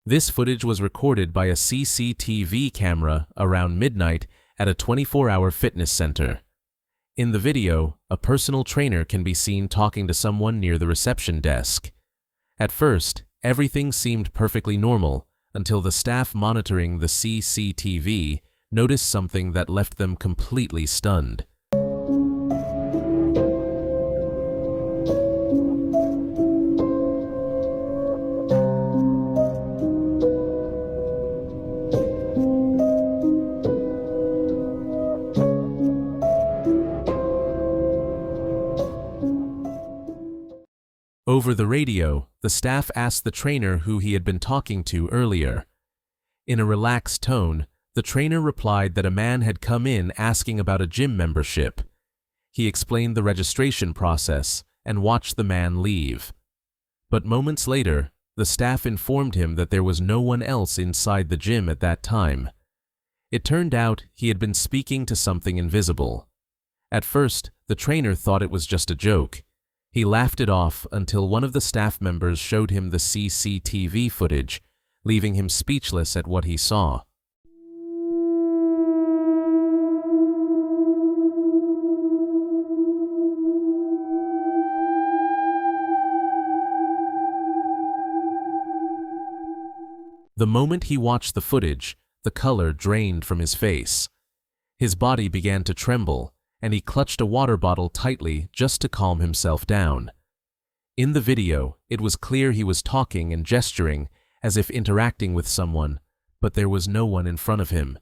This footage was recorded by a CCTV camera around midnight at a 24-hour fitness center. In the video, a personal trainer can be seen talking to someone near the reception desk. At first, everything seemed perfectly normal until the staff monitoring the CCTV noticed something that left them completely stunned. Over the radio, the staff asked the trainer who he had been talking to earlier. In a relaxed tone, the trainer replied that a man had come in asking about a gym membership. He explained the registration process and watched the man leave. But moments later, the staff informed him that there was no one else inside the gym at that time. It turned out he had been speaking to something invisible. At first, the trainer thought it was just a joke. He laughed it off until one of the staff members showed him the CCTV footage, leaving him speechless at what he saw. The moment he watched the footage, the color drained from his face. His body began to tremble, and he clutched a water bottle tightly just to calm himself down. In the video, it was clear he was talking and gesturing as if interacting with someone, but there was no one in front of him.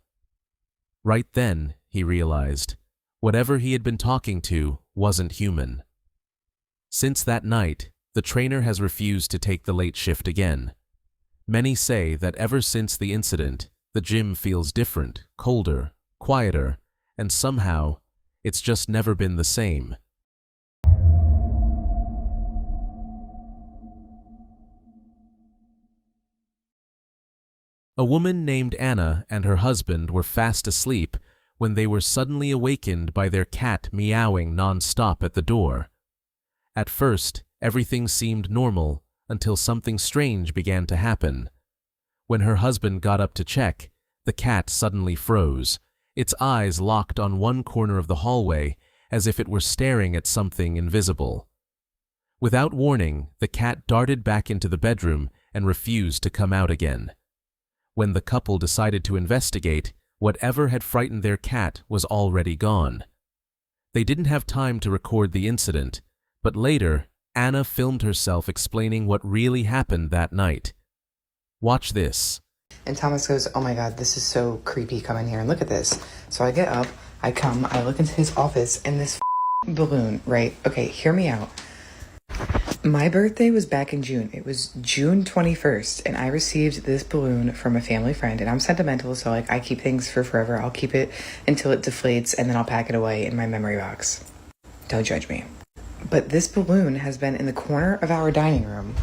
Right then, he realized, whatever he had been talking to wasn't human. Since that night, the trainer has refused to take the late shift again. Many say that ever since the incident, the gym feels different, colder, quieter, and somehow, it's just never been the same. A woman named Anna and her husband were fast asleep when they were suddenly awakened by their cat meowing non-stop at the door. At first, everything seemed normal until something strange began to happen. When her husband got up to check, the cat suddenly froze. Its eyes locked on one corner of the hallway as if it were staring at something invisible. Without warning, the cat darted back into the bedroom and refused to come out again. When the couple decided to investigate, whatever had frightened their cat was already gone. They didn't have time to record the incident, but later, Anna filmed herself explaining what really happened that night. Watch this. And Thomas goes, oh my God, this is so creepy, come in here and look at this. So I get up, I look into his office, and this balloon, right? Okay, hear me out. My birthday was back in June. It was June 21st, and I received this balloon from a family friend, and I'm sentimental, so like I keep things for forever. I'll keep it until it deflates, and then I'll pack it away in my memory box. Don't judge me. But this balloon has been in the corner of our dining room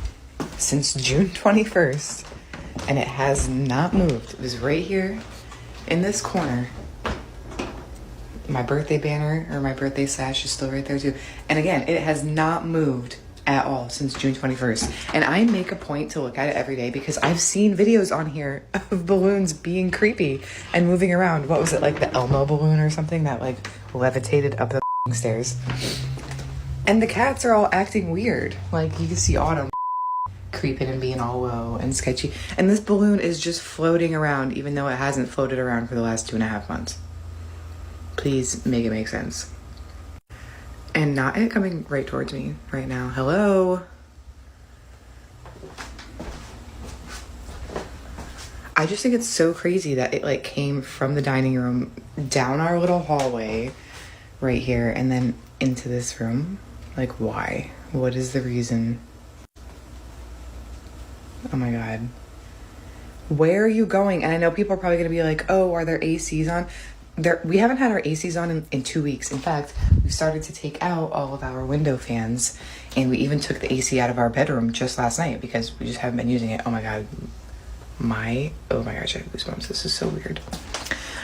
since June 21st. And it has not moved. It was right here in this corner. My birthday banner or my birthday sash is still right there too. And again, it has not moved at all since June 21st. And I make a point to look at it every day because I've seen videos on here of balloons being creepy and moving around. What was it, like the Elmo balloon or something that like levitated up the stairs? And the cats are all acting weird. Like you can see Autumn creeping and being all low and sketchy, and this balloon is just floating around even though it hasn't floated around for the last 2.5 months. Please make it make sense. And not it coming right towards me right now. Hello. I just think it's so crazy that it like came from the dining room down our little hallway right here and then into this room. Like why? What is the reason? Oh my God. Where are you going? And I know people are probably going to be like, oh, are there ACs on? We haven't had our ACs on in 2 weeks. In fact, we've started to take out all of our window fans, and we even took the AC out of our bedroom just last night because we just haven't been using it. Oh my God. Oh my gosh, I have goosebumps. This is so weird.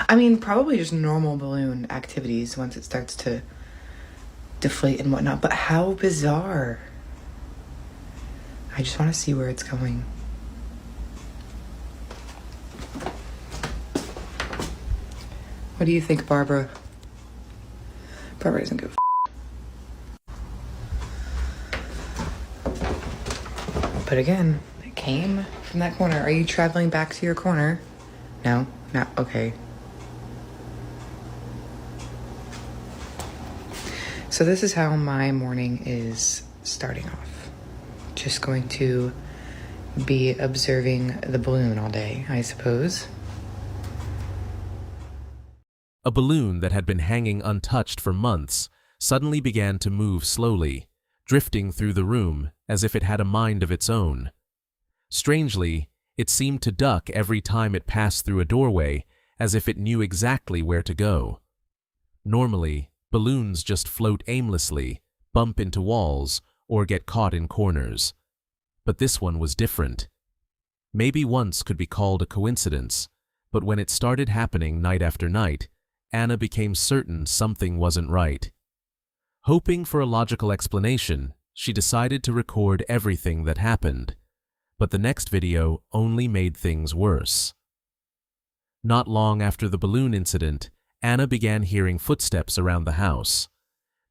I mean, probably just normal balloon activities once it starts to deflate and whatnot, but how bizarre. I just want to see where it's going. What do you think, Barbara? Barbara doesn't give a But again, it came from that corner. Are you traveling back to your corner? No? No, okay. So this is how my morning is starting off. Just going to be observing the balloon all day, I suppose. A balloon that had been hanging untouched for months suddenly began to move slowly, drifting through the room as if it had a mind of its own. Strangely, it seemed to duck every time it passed through a doorway, as if it knew exactly where to go. Normally, balloons just float aimlessly, bump into walls, or get caught in corners. But this one was different. Maybe once could be called a coincidence, but when it started happening night after night, Anna became certain something wasn't right. Hoping for a logical explanation, she decided to record everything that happened. But the next video only made things worse. Not long after the balloon incident, Anna began hearing footsteps around the house.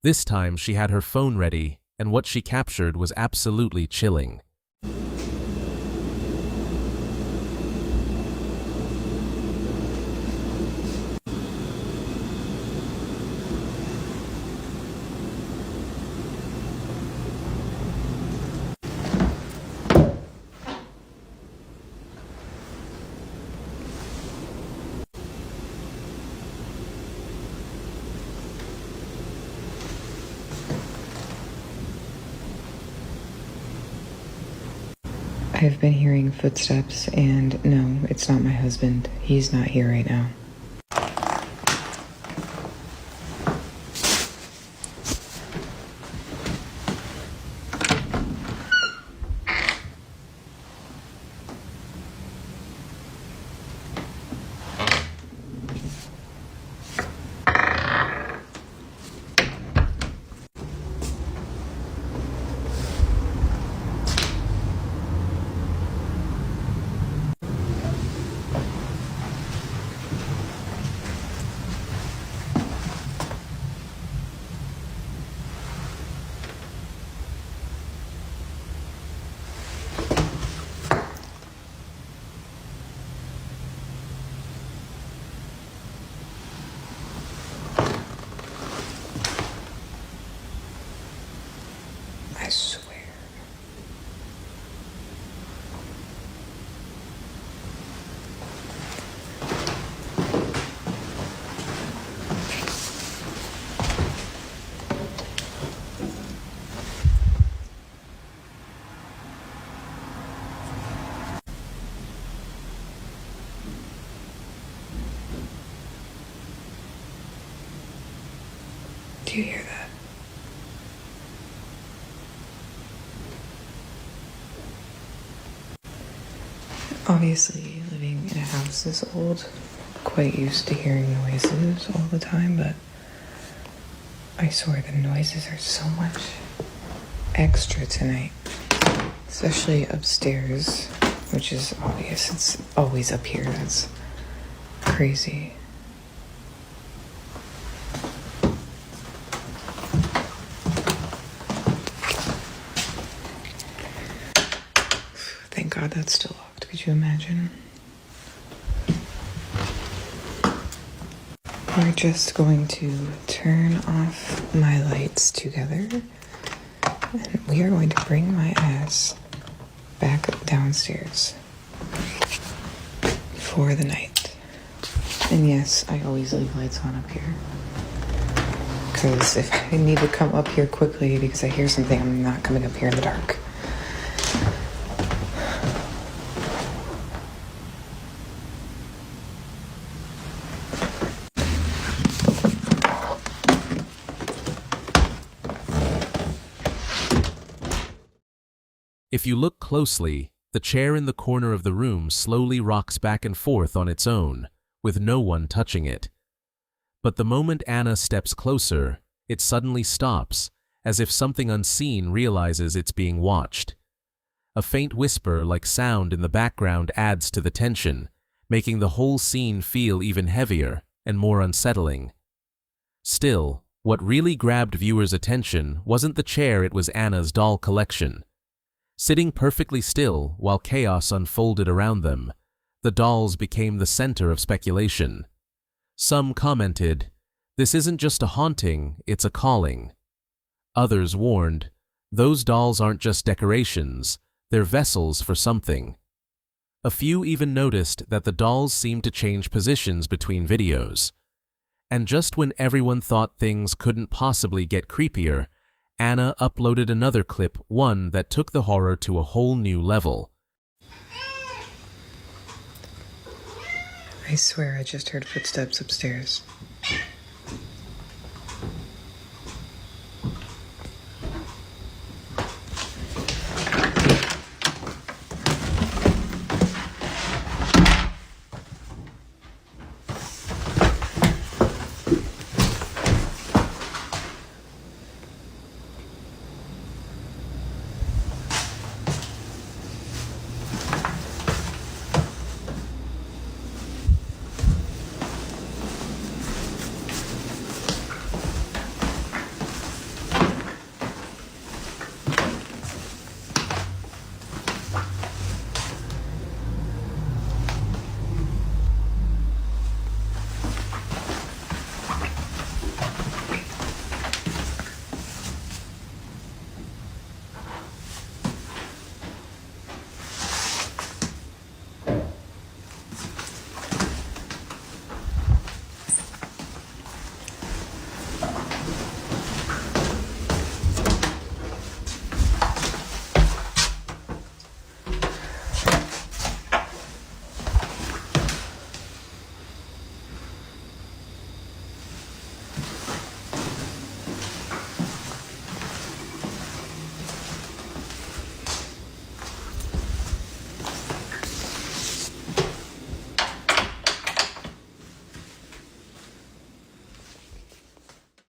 This time she had her phone ready, and what she captured was absolutely chilling. I've been hearing footsteps, and no, it's not my husband. He's not here right now. I swear. Do you hear that? Obviously, living in a house this old, quite used to hearing noises all the time, but I swear the noises are so much extra tonight, especially upstairs, which is obvious. It's always up here. That's crazy. Thank God that's still locked. Could you imagine? We're just going to turn off my lights together, and we are going to bring my ass back downstairs for the night. And yes, I always leave lights on up here, because if I need to come up here quickly because I hear something, I'm not coming up here in the dark. If you look closely, the chair in the corner of the room slowly rocks back and forth on its own, with no one touching it. But the moment Anna steps closer, it suddenly stops, as if something unseen realizes it's being watched. A faint whisper-like sound in the background adds to the tension, making the whole scene feel even heavier, and more unsettling. Still, what really grabbed viewers' attention wasn't the chair, it was Anna's doll collection. Sitting perfectly still while chaos unfolded around them, the dolls became the center of speculation. Some commented, "This isn't just a haunting, it's a calling." Others warned, "Those dolls aren't just decorations, they're vessels for something." A few even noticed that the dolls seemed to change positions between videos. And just when everyone thought things couldn't possibly get creepier, Anna uploaded another clip, one that took the horror to a whole new level. I swear I just heard footsteps upstairs.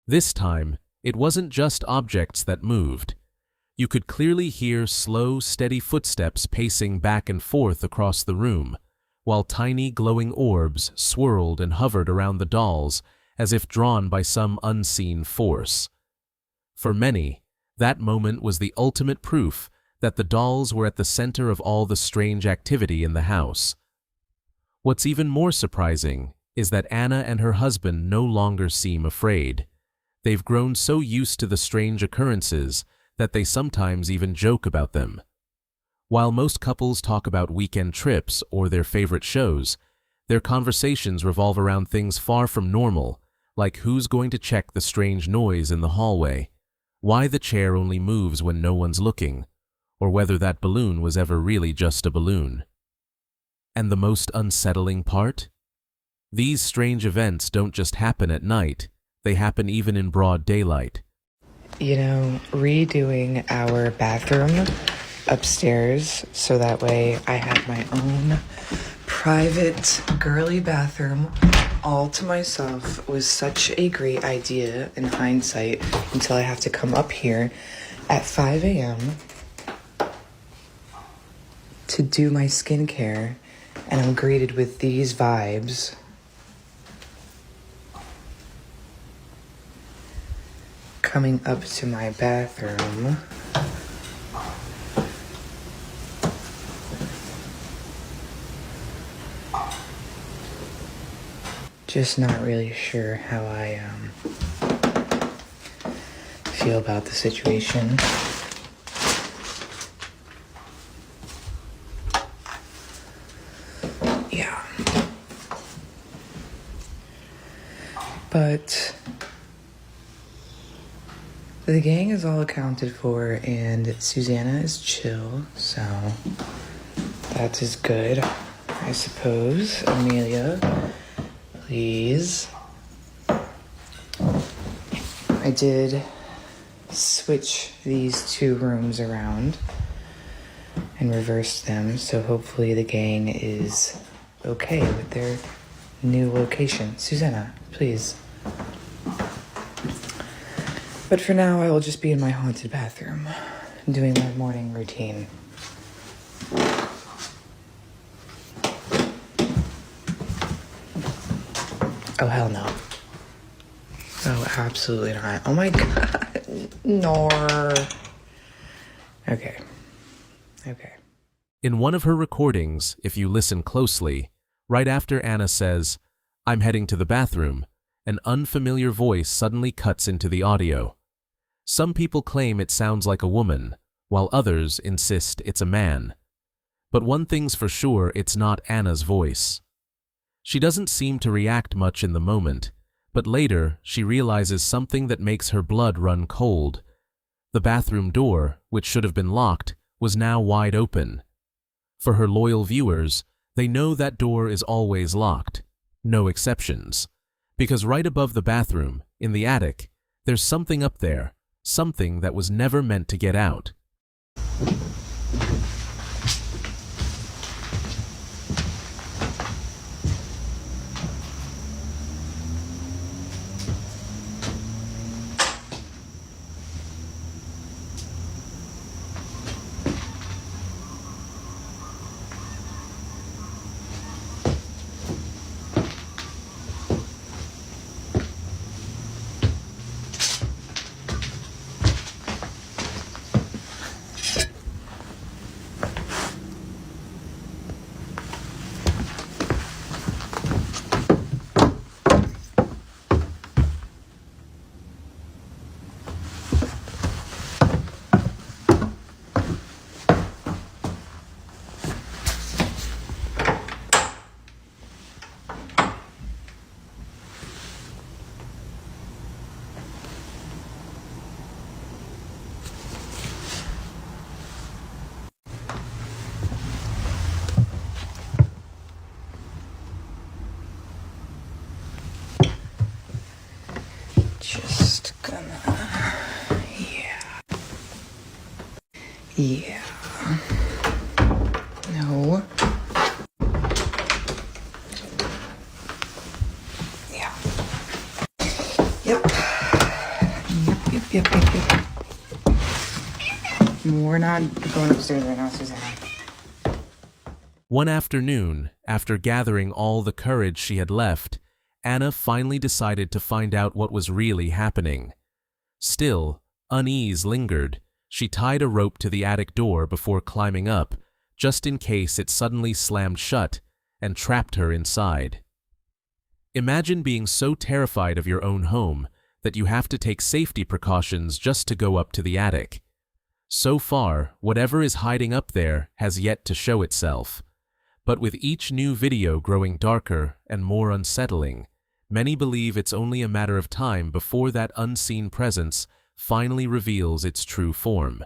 This time, it wasn't just objects that moved. You could clearly hear slow, steady footsteps pacing back and forth across the room, while tiny glowing orbs swirled and hovered around the dolls as if drawn by some unseen force. For many, that moment was the ultimate proof that the dolls were at the center of all the strange activity in the house. What's even more surprising is that Anna and her husband no longer seem afraid. They've grown so used to the strange occurrences that they sometimes even joke about them. While most couples talk about weekend trips or their favorite shows, their conversations revolve around things far from normal, like who's going to check the strange noise in the hallway, why the chair only moves when no one's looking, or whether that balloon was ever really just a balloon. And the most unsettling part? These strange events don't just happen at night, they happen even in broad daylight. You know, redoing our bathroom upstairs so that way I have my own private girly bathroom all to myself was such a great idea in hindsight until I have to come up here at 5 a.m. to do my skincare and I'm greeted with these vibes. Coming up to my bathroom. Just not really sure how I feel about the situation. Yeah. But the gang is all accounted for and Susanna is chill, so that is good, I suppose. Amelia, please. I did switch these two rooms around and reverse them, so hopefully the gang is okay with their new location. Susanna, please. But for now, I will just be in my haunted bathroom, doing my morning routine. Oh, hell no. Oh, absolutely not. Oh my God. Nor. Okay. In one of her recordings, if you listen closely, right after Anna says, "I'm heading to the bathroom," an unfamiliar voice suddenly cuts into the audio. Some people claim it sounds like a woman, while others insist it's a man. But one thing's for sure, it's not Anna's voice. She doesn't seem to react much in the moment, but later she realizes something that makes her blood run cold. The bathroom door, which should have been locked, was now wide open. For her loyal viewers, they know that door is always locked, no exceptions. Because right above the bathroom, in the attic, there's something up there, something that was never meant to get out. Just gonna. Yeah. No. Yeah. Yep. We're not going upstairs right now, Susanna. One afternoon, after gathering all the courage she had left, Anna finally decided to find out what was really happening. Still, unease lingered. She tied a rope to the attic door before climbing up, just in case it suddenly slammed shut, and trapped her inside. Imagine being so terrified of your own home that you have to take safety precautions just to go up to the attic. So far, whatever is hiding up there has yet to show itself. But with each new video growing darker and more unsettling, many believe it's only a matter of time before that unseen presence finally reveals its true form.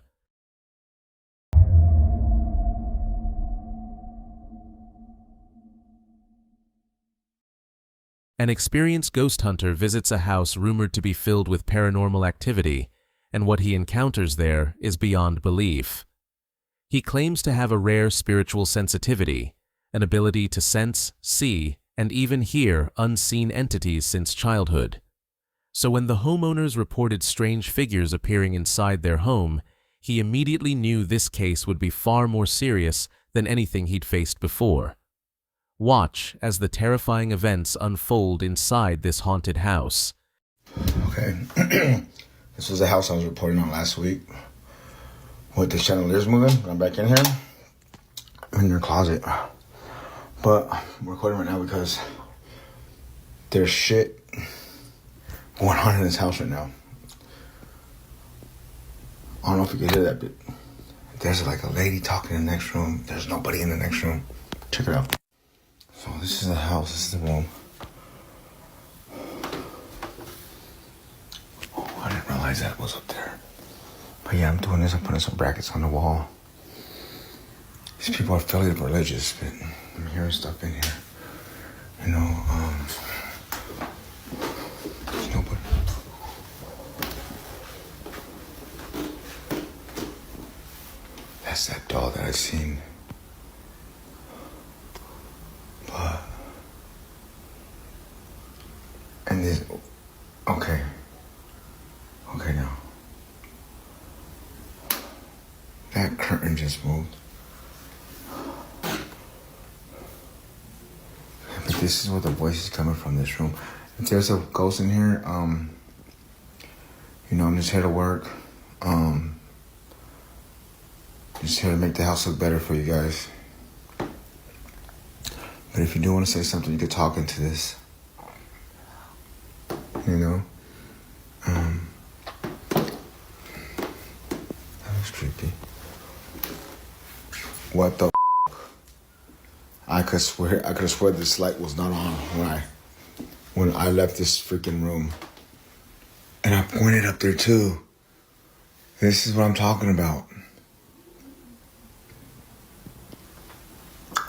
An experienced ghost hunter visits a house rumored to be filled with paranormal activity, and what he encounters there is beyond belief. He claims to have a rare spiritual sensitivity, an ability to sense, see, and even hear unseen entities since childhood. So when the homeowners reported strange figures appearing inside their home, he immediately knew this case would be far more serious than anything he'd faced before. Watch as the terrifying events unfold inside this haunted house. Okay, this was the house I was reporting on last week with the chandeliers moving. I'm back in here. I'm in their closet. But I'm recording right now because there's shit going on in this house right now. I don't know if you can hear that, but there's like a lady talking in the next room. There's nobody in the next room. Check it out. So this is the house. This is the room. Oh, I didn't realize that was up there. But yeah, I'm doing this. I'm putting some brackets on the wall. These people are fairly religious, but I'm hearing stuff in here. You know, there's nobody. That's that doll that I seen. But, and this, okay now. That curtain just moved. But this is where the voice is coming from, this room. if there's a ghost in here, you know, I'm just here to work. Just here to make the house look better for you guys. But if you do want to say something, you could talk into this. You know? That was creepy. What the I could have sworn this light was not on when I left this freaking room. And I pointed up there too. This is what I'm talking about.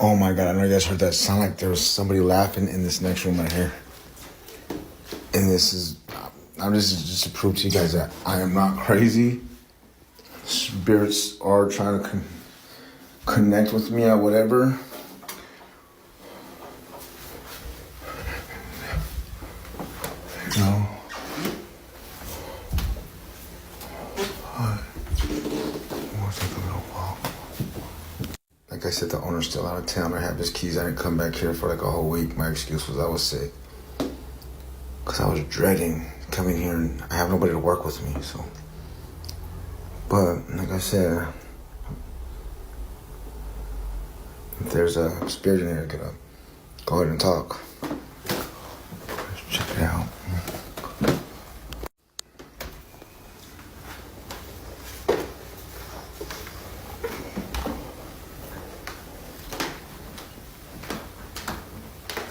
Oh my God, I know you guys heard that sound like there was somebody laughing in this next room right here. And this is, I'm just to prove to you guys that I am not crazy. Spirits are trying to connect with me or whatever. You know? Like I said, the owner's still out of town. I have his keys. I didn't come back here for like a whole week. My excuse was I was sick. Because I was dreading coming here and I have nobody to work with me, so. But, like I said, if there's a spirit in here, go ahead and talk. Let's check it out.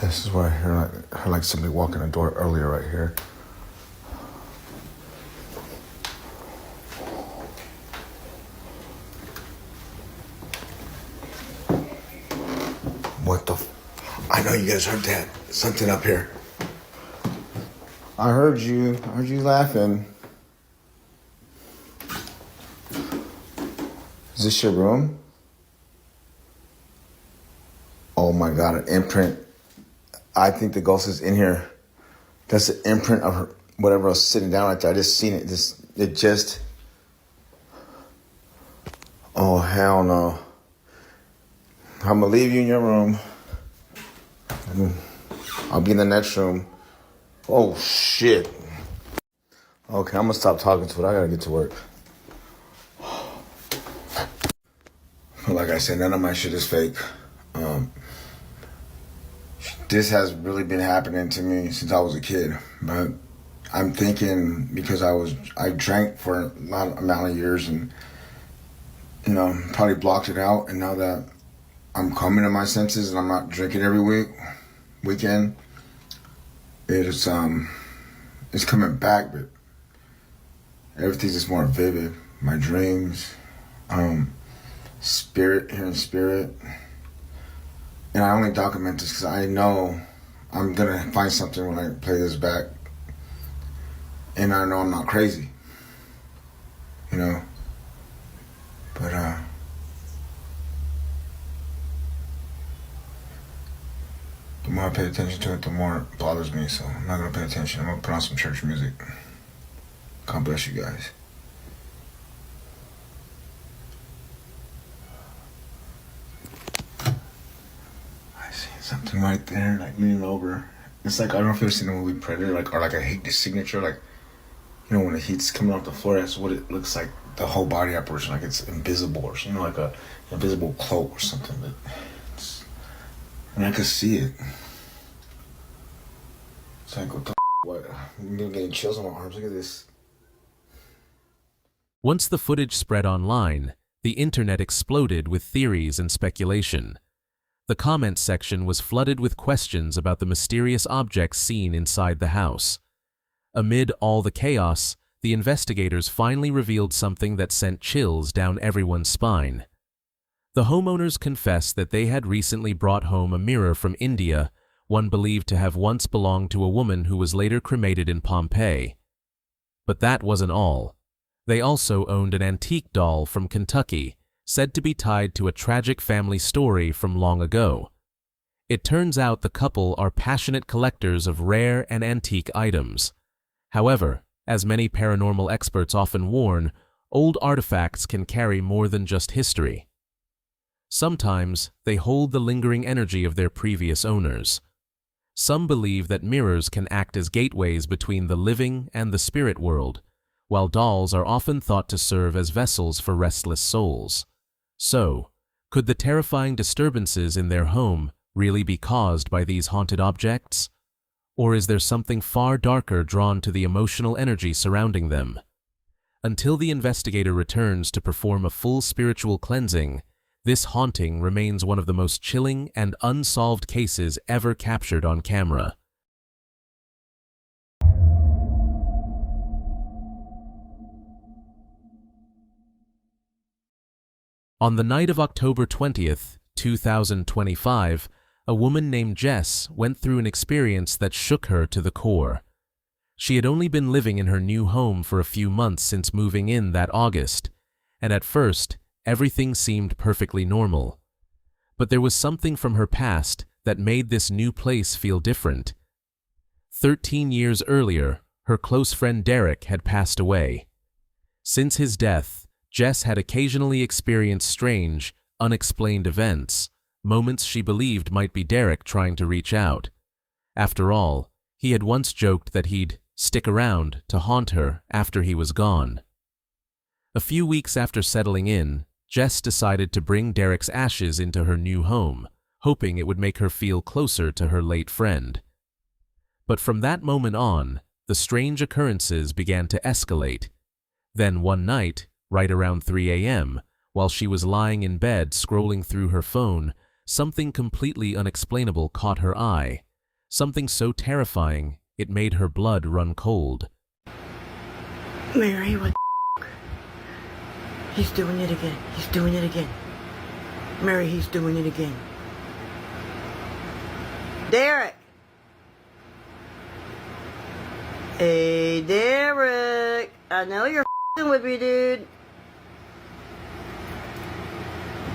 This is where I heard like somebody walking the door earlier right here. What the I know you guys heard that. Something up here. I heard you laughing. Is this your room? Oh my God, an imprint. I think the ghost is in here. That's the imprint of her, whatever was sitting down right there. I just seen it. Oh, hell no. I'm going to leave you in your room. I'll be in the next room. Oh, shit. Okay, I'm going to stop talking to it. I got to get to work. But like I said, none of my shit is fake. This has really been happening to me since I was a kid, but I'm thinking because I drank for a lot amount of years and, you know, probably blocked it out. And now that I'm coming to my senses and I'm not drinking every weekend, it's coming back, but everything's just more vivid. My dreams, hearing spirit. And I only document this because I know I'm going to find something when I play this back. And I know I'm not crazy. You know? But, the more I pay attention to it, the more it bothers me. So I'm not going to pay attention. I'm going to put on some church music. God bless you guys. Something right there, like leaning over. It's like, I don't know if you've ever seen the movie Predator, or like a heat signature, like, you know, when the heat's coming off the floor, that's what it looks like, the whole body apparition, like it's invisible or something, like a invisible cloak or something. But and I could see it. It's like, what? I'm getting chills on my arms. Look at this. Once the footage spread online, the internet exploded with theories and speculation. The comments section was flooded with questions about the mysterious objects seen inside the house. Amid all the chaos, the investigators finally revealed something that sent chills down everyone's spine. The homeowners confessed that they had recently brought home a mirror from India, one believed to have once belonged to a woman who was later cremated in Pompeii. But that wasn't all. They also owned an antique doll from Kentucky, said to be tied to a tragic family story from long ago. It turns out the couple are passionate collectors of rare and antique items. However, as many paranormal experts often warn, old artifacts can carry more than just history. Sometimes they hold the lingering energy of their previous owners. Some believe that mirrors can act as gateways between the living and the spirit world, while dolls are often thought to serve as vessels for restless souls. So, could the terrifying disturbances in their home really be caused by these haunted objects? Or is there something far darker drawn to the emotional energy surrounding them? Until the investigator returns to perform a full spiritual cleansing, this haunting remains one of the most chilling and unsolved cases ever captured on camera. On the night of October 20th, 2025, a woman named Jess went through an experience that shook her to the core. She had only been living in her new home for a few months since moving in that August, and at first, everything seemed perfectly normal. But there was something from her past that made this new place feel different. 13 years earlier, her close friend Derek had passed away. Since his death, Jess had occasionally experienced strange, unexplained events, moments she believed might be Derek trying to reach out. After all, he had once joked that he'd stick around to haunt her after he was gone. A few weeks after settling in, Jess decided to bring Derek's ashes into her new home, hoping it would make her feel closer to her late friend. But from that moment on, the strange occurrences began to escalate. Then one night, right around 3 a.m., while she was lying in bed scrolling through her phone, something completely unexplainable caught her eye. Something so terrifying, it made her blood run cold. Mary, what the f***? He's doing it again. He's doing it again. Mary, he's doing it again. Derek! Hey, Derek! I know you're f***ing with me, dude.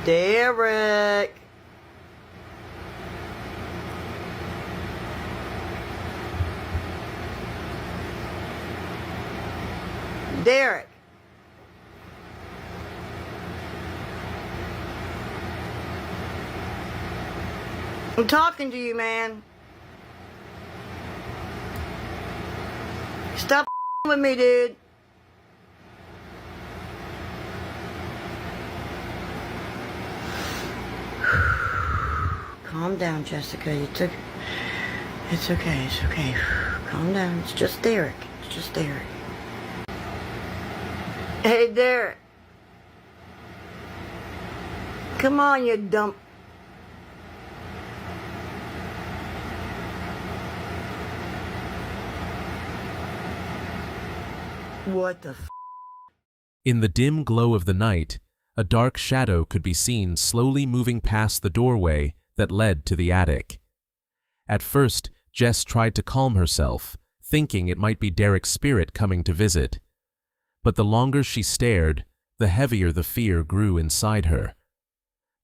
Derek! Derek! I'm talking to you, man. Stop with me, dude. Calm down, Jessica. It's okay. It's okay. Calm down. It's just Derek. It's just Derek. Hey, Derek. Come on, you dumb... What the f... In the dim glow of the night, a dark shadow could be seen slowly moving past the doorway that led to the attic. At first, Jess tried to calm herself, thinking it might be Derek's spirit coming to visit. But the longer she stared, the heavier the fear grew inside her.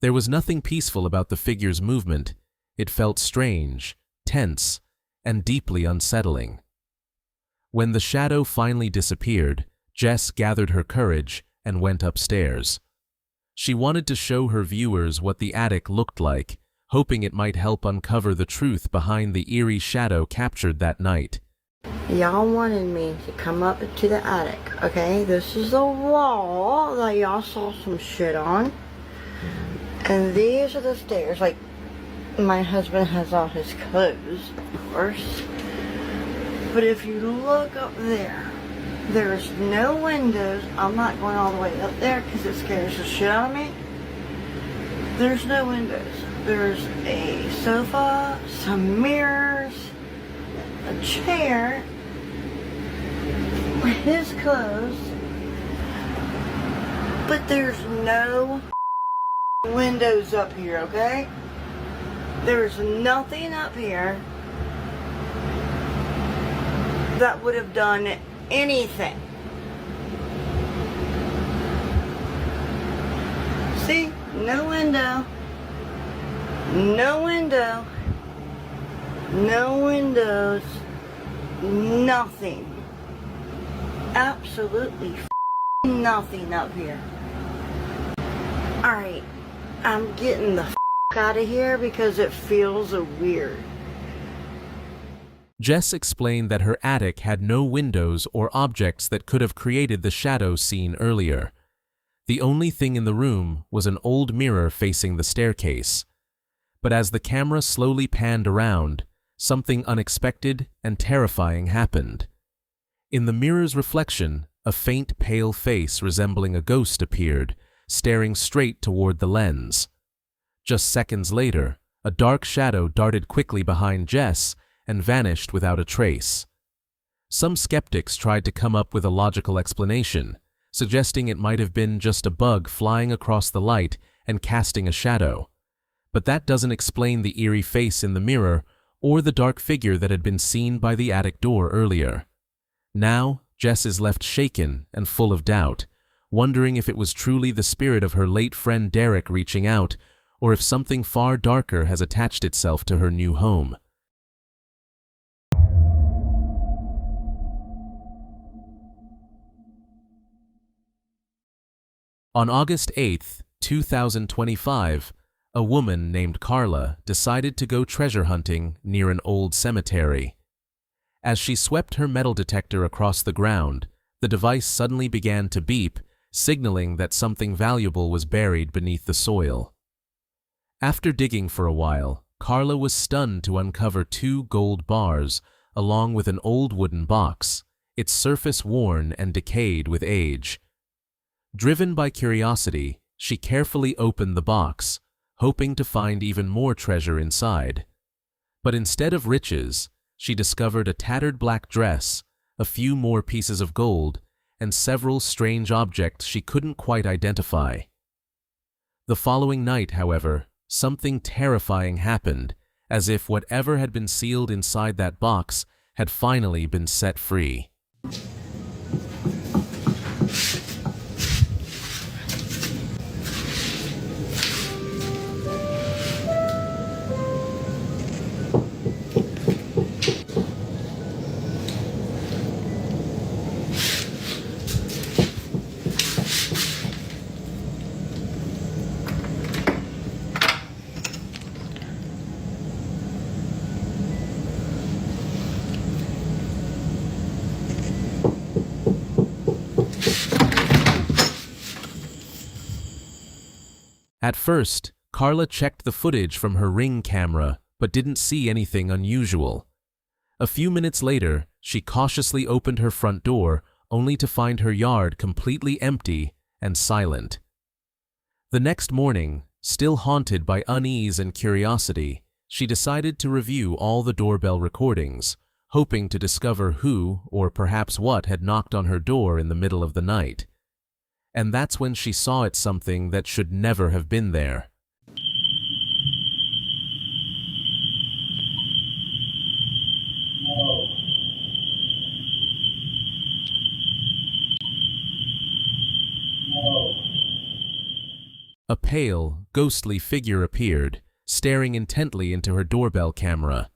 There was nothing peaceful about the figure's movement. It felt strange, tense, and deeply unsettling. When the shadow finally disappeared, Jess gathered her courage and went upstairs. She wanted to show her viewers what the attic looked like, hoping it might help uncover the truth behind the eerie shadow captured that night. Y'all wanted me to come up to the attic, okay? This is the wall that y'all saw some shit on. And these are the stairs. Like, my husband has all his clothes, of course. But if you look up there, there's no windows. I'm not going all the way up there because it scares the shit out of me. There's no windows. There's a sofa, some mirrors, a chair, his clothes, but there's no windows up here, okay? There's nothing up here that would have done anything. See? No window. No window. No windows. Nothing. Absolutely nothing up here. Alright, I'm getting the out of here because it feels weird. Jess explained that her attic had no windows or objects that could have created the shadow seen earlier. The only thing in the room was an old mirror facing the staircase. But as the camera slowly panned around, something unexpected and terrifying happened. In the mirror's reflection, a faint pale face resembling a ghost appeared, staring straight toward the lens. Just seconds later, a dark shadow darted quickly behind Jess and vanished without a trace. Some skeptics tried to come up with a logical explanation, suggesting it might have been just a bug flying across the light and casting a shadow. But that doesn't explain the eerie face in the mirror or the dark figure that had been seen by the attic door earlier. Now, Jess is left shaken and full of doubt, wondering if it was truly the spirit of her late friend Derek reaching out, or if something far darker has attached itself to her new home. On August 8, 2025, a woman named Carla decided to go treasure hunting near an old cemetery. As she swept her metal detector across the ground, the device suddenly began to beep, signaling that something valuable was buried beneath the soil. After digging for a while, Carla was stunned to uncover 2 gold bars, along with an old wooden box, its surface worn and decayed with age. Driven by curiosity, she carefully opened the box, hoping to find even more treasure inside. But instead of riches, she discovered a tattered black dress, a few more pieces of gold, and several strange objects she couldn't quite identify. The following night, however, something terrifying happened, as if whatever had been sealed inside that box had finally been set free. At first, Carla checked the footage from her Ring camera, but didn't see anything unusual. A few minutes later, she cautiously opened her front door, only to find her yard completely empty and silent. The next morning, still haunted by unease and curiosity, she decided to review all the doorbell recordings, hoping to discover who, or perhaps what, had knocked on her door in the middle of the night. And that's when she saw it something that should never have been there. A pale, ghostly figure appeared, staring intently into her doorbell camera.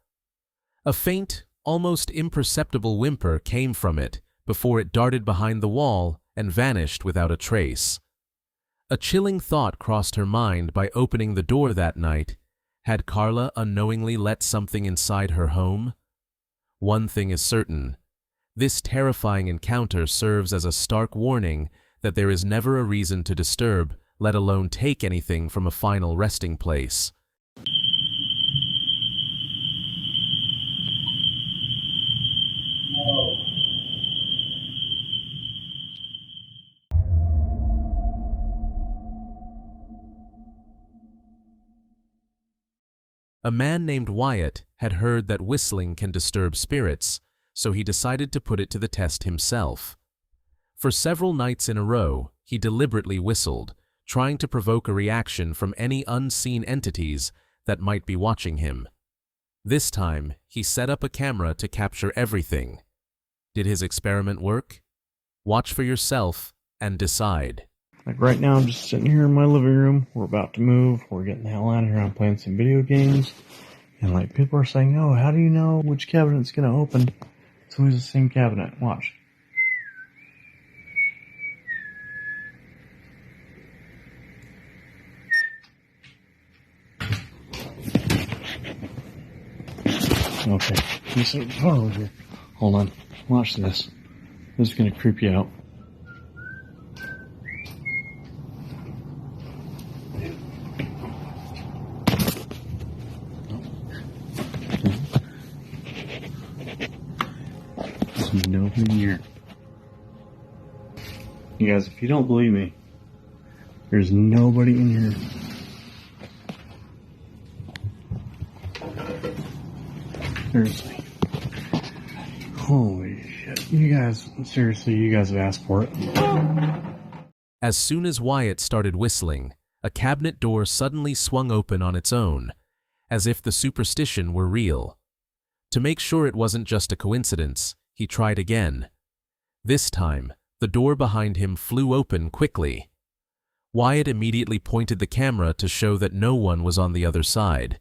A faint, almost imperceptible whimper came from it before it darted behind the wall and vanished without a trace. A chilling thought crossed her mind by opening the door that night. Had Carla unknowingly let something inside her home? One thing is certain. This terrifying encounter serves as a stark warning that there is never a reason to disturb, let alone take anything from a final resting place. A man named Wyatt had heard that whistling can disturb spirits, so he decided to put it to the test himself. For several nights in a row, he deliberately whistled, trying to provoke a reaction from any unseen entities that might be watching him. This time, he set up a camera to capture everything. Did his experiment work? Watch for yourself and decide. Like right now, I'm just sitting here in my living room. We're about to move. We're getting the hell out of here. I'm playing some video games. And like people are saying, oh, how do you know which cabinet's going to open? It's always the same cabinet. Watch. Okay. You sit far over here. Hold on. Watch this. This is going to creep you out. There's nobody in here. You guys, if you don't believe me, there's nobody in here. Seriously. Holy shit. You guys, seriously, you guys have asked for it. As soon as Wyatt started whistling, a cabinet door suddenly swung open on its own, as if the superstition were real. To make sure it wasn't just a coincidence, he tried again. This time, the door behind him flew open quickly. Wyatt immediately pointed the camera to show that no one was on the other side.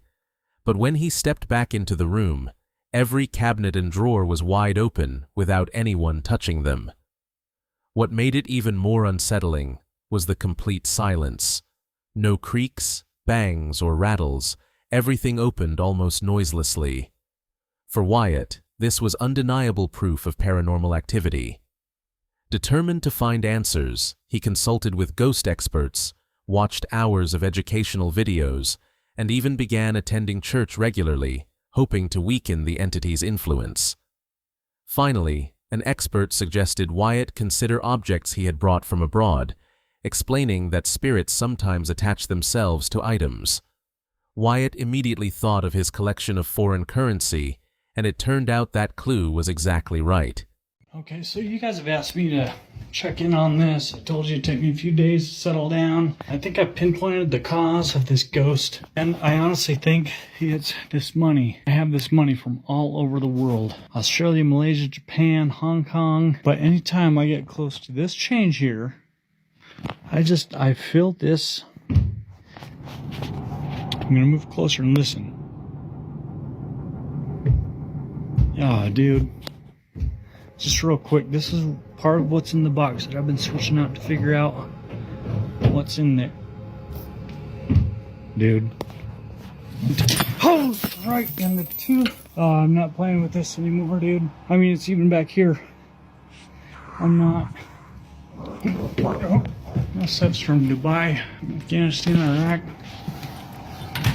But when he stepped back into the room, every cabinet and drawer was wide open without anyone touching them. What made it even more unsettling was the complete silence. No creaks, bangs, or rattles. Everything opened almost noiselessly. For Wyatt, this was undeniable proof of paranormal activity. Determined to find answers, he consulted with ghost experts, watched hours of educational videos, and even began attending church regularly, hoping to weaken the entity's influence. Finally, an expert suggested Wyatt consider objects he had brought from abroad, explaining that spirits sometimes attach themselves to items. Wyatt immediately thought of his collection of foreign currency, and it turned out that clue was exactly right. Okay, so you guys have asked me to check in on this. I told you it'd take me a few days to settle down. I think I pinpointed the cause of this ghost, and I honestly think it's this money. I have this money from all over the world. Australia, Malaysia, Japan, Hong Kong. But anytime I get close to this change here, I feel this. I'm gonna move closer and listen. Oh, dude. Just real quick, this is part of what's in the box that I've been searching out to figure out what's in there. Dude. Oh, right in the tooth. Oh, I'm not playing with this anymore, dude. I mean, it's even back here. I'm not. This stuff's from Dubai, Afghanistan, Iraq,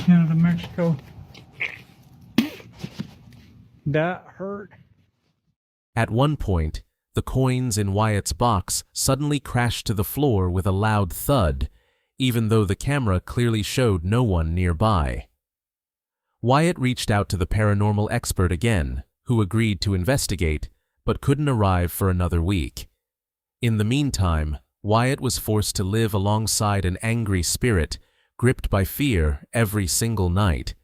Canada, Mexico. That hurt. At one point, the coins in Wyatt's box suddenly crashed to the floor with a loud thud, even though the camera clearly showed no one nearby. Wyatt reached out to the paranormal expert again, who agreed to investigate, but couldn't arrive for another week. In the meantime, Wyatt was forced to live alongside an angry spirit, gripped by fear every single night.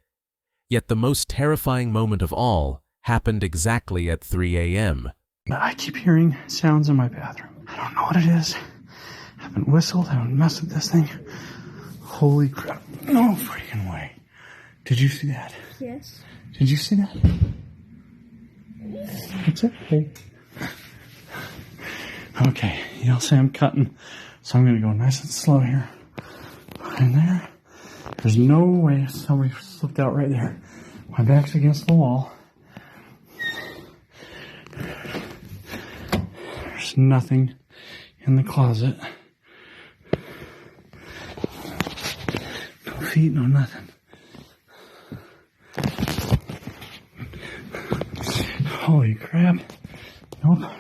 Yet the most terrifying moment of all happened exactly at 3 a.m. I keep hearing sounds in my bathroom. I don't know what it is. I haven't whistled, I haven't messed with this thing. Holy crap. No freaking way. Did you see that? Yes. Did you see that? It's okay. Okay, you'll see I'm cutting, so I'm going to go nice and slow here. In there. There's no way somebody slipped out right there. My back's against the wall. There's nothing in the closet. No feet, no nothing. Holy crap. Nope.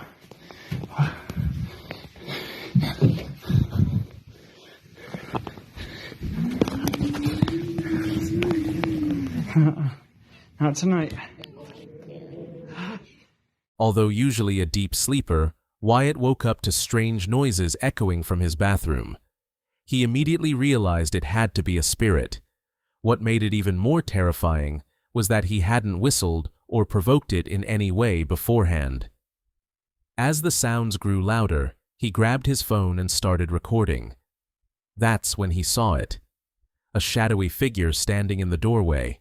Not tonight. Although usually a deep sleeper, Wyatt woke up to strange noises echoing from his bathroom. He immediately realized it had to be a spirit. What made it even more terrifying was that he hadn't whistled or provoked it in any way beforehand. As the sounds grew louder, he grabbed his phone and started recording. That's when he saw it. A shadowy figure standing in the doorway.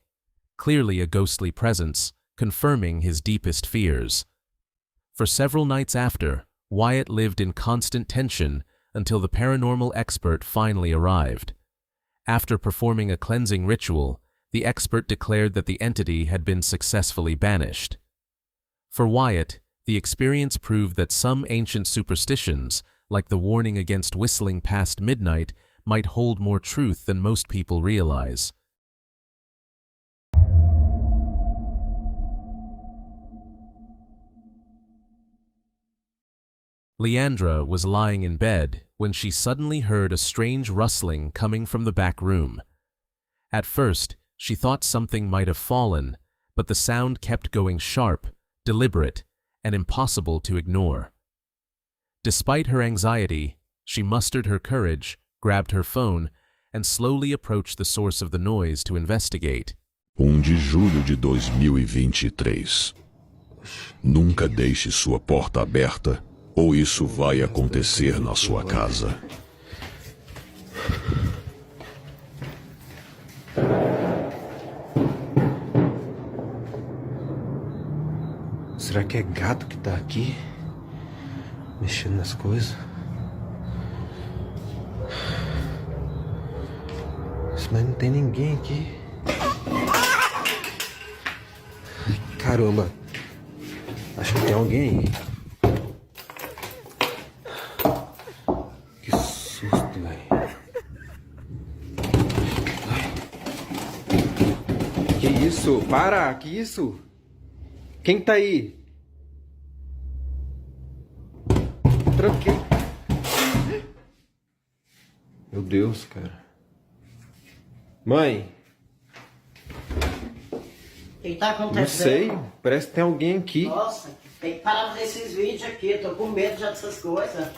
Clearly a ghostly presence, confirming his deepest fears. For several nights after, Wyatt lived in constant tension until the paranormal expert finally arrived. After performing a cleansing ritual, the expert declared that the entity had been successfully banished. For Wyatt, the experience proved that some ancient superstitions, like the warning against whistling past midnight, might hold more truth than most people realize. Leandra was lying in bed when she suddenly heard a strange rustling coming from the back room. At first, she thought something might have fallen, but the sound kept going sharp, deliberate, and impossible to ignore. Despite her anxiety, she mustered her courage, grabbed her phone, and slowly approached the source of the noise to investigate. 1 de julho de 2023. Nunca deixe sua porta aberta, ou isso vai acontecer na sua casa. Será que é gato que tá aqui? Mexendo nas coisas? Mas não tem ninguém aqui. Caramba. Acho que tem alguém aí. Que susto, velho. Que isso? Para! Que isso? Quem tá aí? Tranquei. Meu Deus, cara. Mãe. O que tá acontecendo? Não sei. Parece que tem alguém aqui. Nossa, tem que parar desses vídeos aqui. Eu tô com medo já dessas coisas.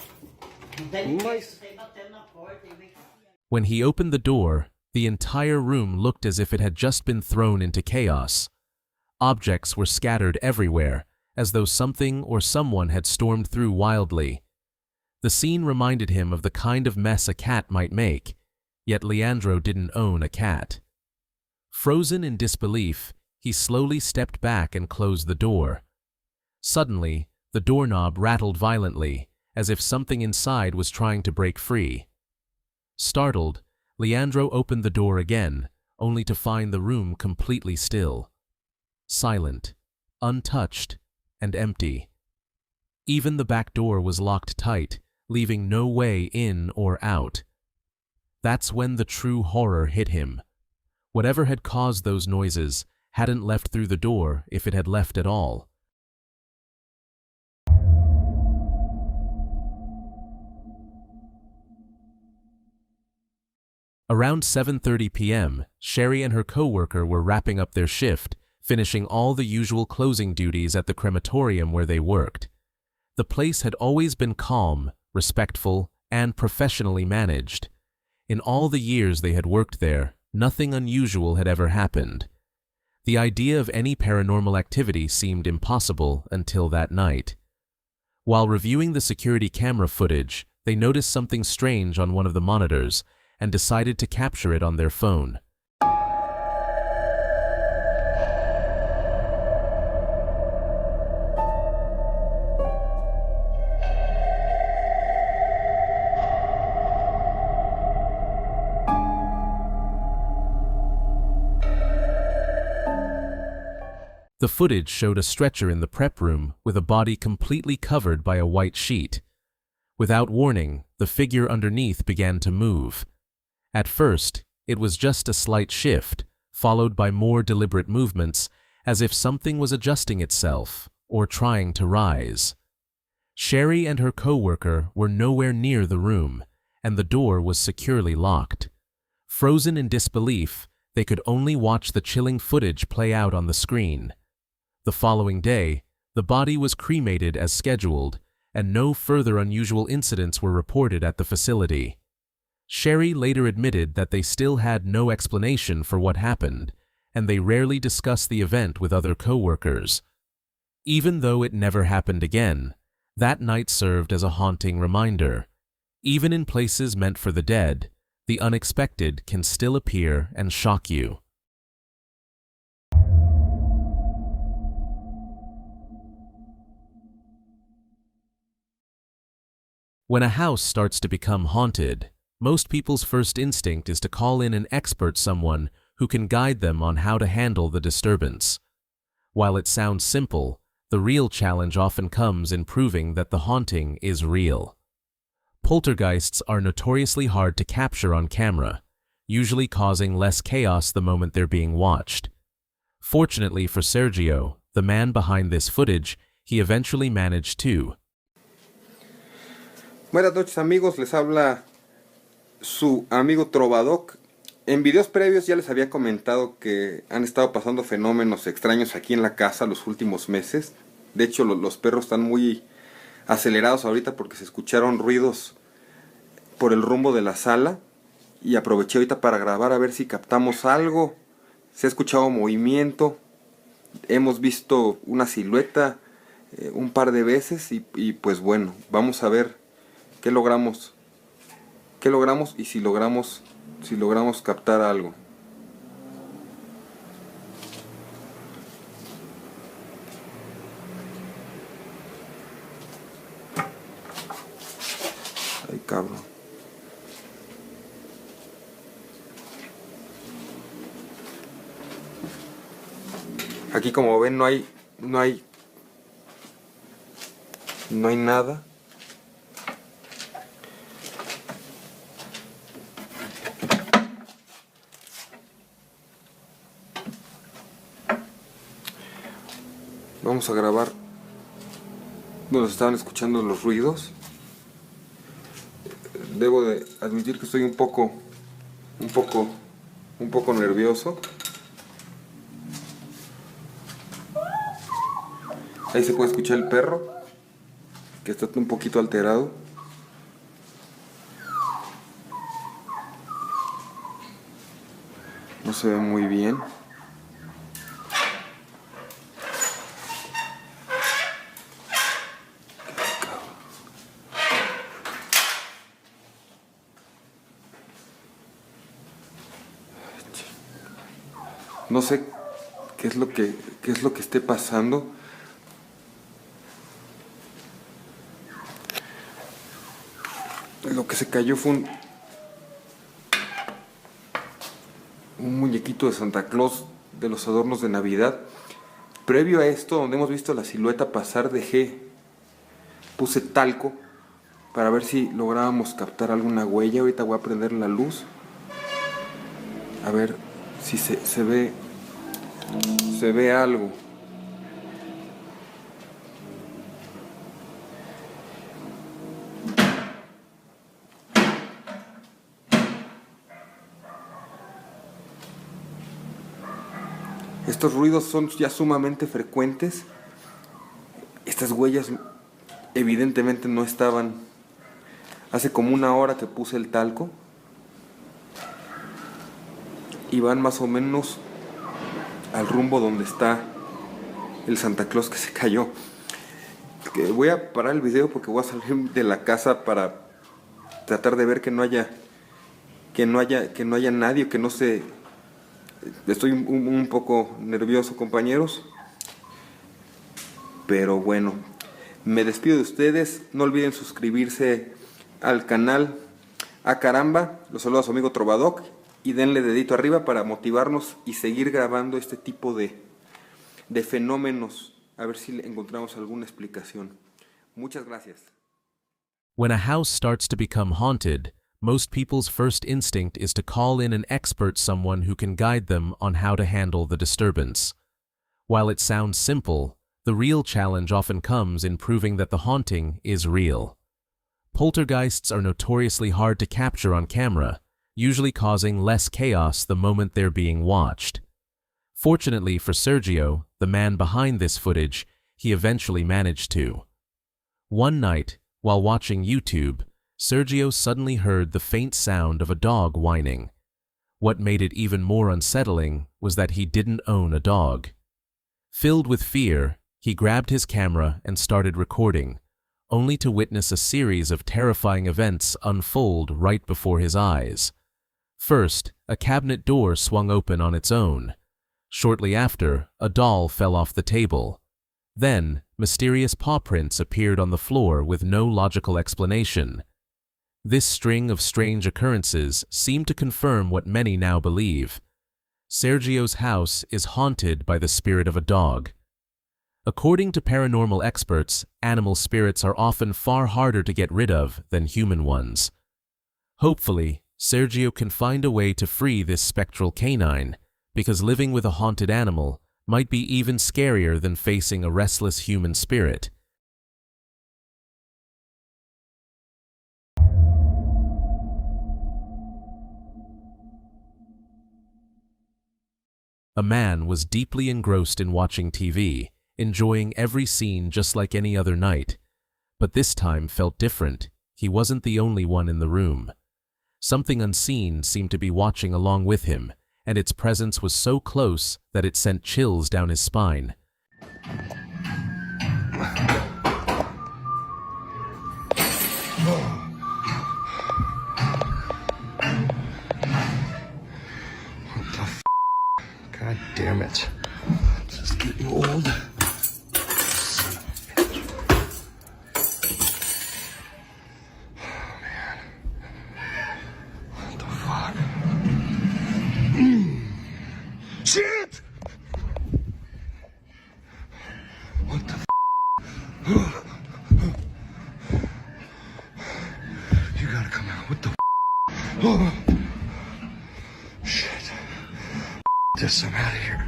Não tem ninguém. Mas... Tem batendo na porta. When he opened the door, the entire room looked as if it had just been thrown into chaos. Objects were scattered everywhere, as though something or someone had stormed through wildly. The scene reminded him of the kind of mess a cat might make, yet Leandro didn't own a cat. Frozen in disbelief, he slowly stepped back and closed the door. Suddenly, the doorknob rattled violently, as if something inside was trying to break free. Startled, Leandro opened the door again, only to find the room completely still. Silent, untouched, and empty. Even the back door was locked tight, leaving no way in or out. That's when the true horror hit him. Whatever had caused those noises hadn't left through the door if it had left at all. Around 7:30 p.m., Sherry and her co-worker were wrapping up their shift, finishing all the usual closing duties at the crematorium where they worked. The place had always been calm, respectful, and professionally managed. In all the years they had worked there, nothing unusual had ever happened. The idea of any paranormal activity seemed impossible until that night. While reviewing the security camera footage, they noticed something strange on one of the monitors and decided to capture it on their phone. The footage showed a stretcher in the prep room with a body completely covered by a white sheet. Without warning, the figure underneath began to move. At first, it was just a slight shift, followed by more deliberate movements, as if something was adjusting itself or trying to rise. Sherry and her co-worker were nowhere near the room, and the door was securely locked. Frozen in disbelief, they could only watch the chilling footage play out on the screen. The following day, the body was cremated as scheduled, and no further unusual incidents were reported at the facility. Sherry later admitted that they still had no explanation for what happened, and they rarely discussed the event with other co-workers. Even though it never happened again, that night served as a haunting reminder. Even in places meant for the dead, the unexpected can still appear and shock you. When a house starts to become haunted, most people's first instinct is to call in an expert, someone who can guide them on how to handle the disturbance. While it sounds simple, the real challenge often comes in proving that the haunting is real. Poltergeists are notoriously hard to capture on camera, usually causing less chaos the moment they're being watched. Fortunately for Sergio, the man behind this footage, he eventually managed to. Buenas noches amigos, les habla su amigo Trovadoc. En videos previos ya les había comentado que han estado pasando fenómenos extraños aquí en la casa los últimos meses. De hecho los perros están muy acelerados ahorita porque se escucharon ruidos por el rumbo de la sala. Y aproveché ahorita para grabar a ver si captamos algo. Se ha escuchado movimiento. Hemos visto una silueta un par de veces y pues bueno, vamos a ver qué logramos y si logramos captar algo. Ay, cabrón. Aquí como ven no hay nada. Vamos a grabar donde estaban escuchando los ruidos. Debo de admitir que estoy un poco nervioso. Ahí se puede escuchar el perro, que está un poquito alterado. No se ve muy bien. No sé qué es lo que esté pasando. Lo que se cayó fue un muñequito de Santa Claus de los adornos de Navidad. Previo a esto, donde hemos visto la silueta pasar, puse talco para ver si lográbamos captar alguna huella. Ahorita voy a prender la luz a ver si se ve algo. Estos ruidos son ya sumamente frecuentes. Estas huellas evidentemente no estaban. Hace como una hora que puse el talco y van más o menos al rumbo donde está el Santa Claus que se cayó. Voy a parar el video porque voy a salir de la casa para tratar de ver que no haya nadie, que no se... Estoy un poco nervioso, compañeros, pero bueno, me despido de ustedes. No olviden suscribirse al canal. A caramba, los saluda su amigo Trovadoc y denle dedito arriba para motivarnos y seguir grabando este tipo de fenómenos, a ver si encontramos alguna explicación. Muchas gracias. When a house starts to become haunted, most people's first instinct is to call in an expert, someone who can guide them on how to handle the disturbance. While it sounds simple, the real challenge often comes in proving that the haunting is real. Poltergeists are notoriously hard to capture on camera, usually causing less chaos the moment they're being watched. Fortunately for Sergio, the man behind this footage, he eventually managed to. One night, while watching YouTube, Sergio suddenly heard the faint sound of a dog whining. What made it even more unsettling was that he didn't own a dog. Filled with fear, he grabbed his camera and started recording, only to witness a series of terrifying events unfold right before his eyes. First, a cabinet door swung open on its own. Shortly after, a doll fell off the table. Then, mysterious paw prints appeared on the floor with no logical explanation. This string of strange occurrences seemed to confirm what many now believe. Sergio's house is haunted by the spirit of a dog. According to paranormal experts, animal spirits are often far harder to get rid of than human ones. Hopefully, Sergio can find a way to free this spectral canine, because living with a haunted animal might be even scarier than facing a restless human spirit. A man was deeply engrossed in watching TV, enjoying every scene just like any other night. But this time felt different. He wasn't the only one in the room. Something unseen seemed to be watching along with him, and its presence was so close that it sent chills down his spine. God damn it. This is getting old. Oh, man. What the fuck? Shit! What the f? You gotta come out. What the f? Shit. Just I'm out of here.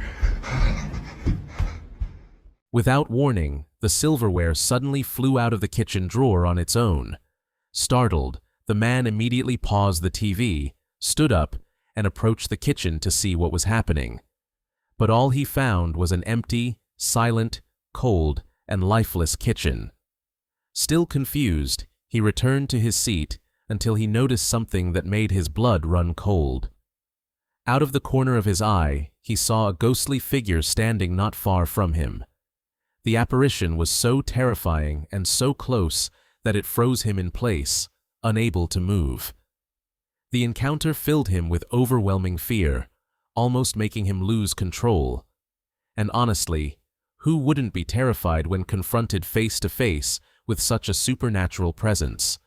Without warning, the silverware suddenly flew out of the kitchen drawer on its own. Startled, the man immediately paused the TV, stood up, and approached the kitchen to see what was happening. But all he found was an empty, silent, cold, and lifeless kitchen. Still confused, he returned to his seat until he noticed something that made his blood run cold. Out of the corner of his eye, he saw a ghostly figure standing not far from him. The apparition was so terrifying and so close that it froze him in place, unable to move. The encounter filled him with overwhelming fear, almost making him lose control. And honestly, who wouldn't be terrified when confronted face to face with such a supernatural presence?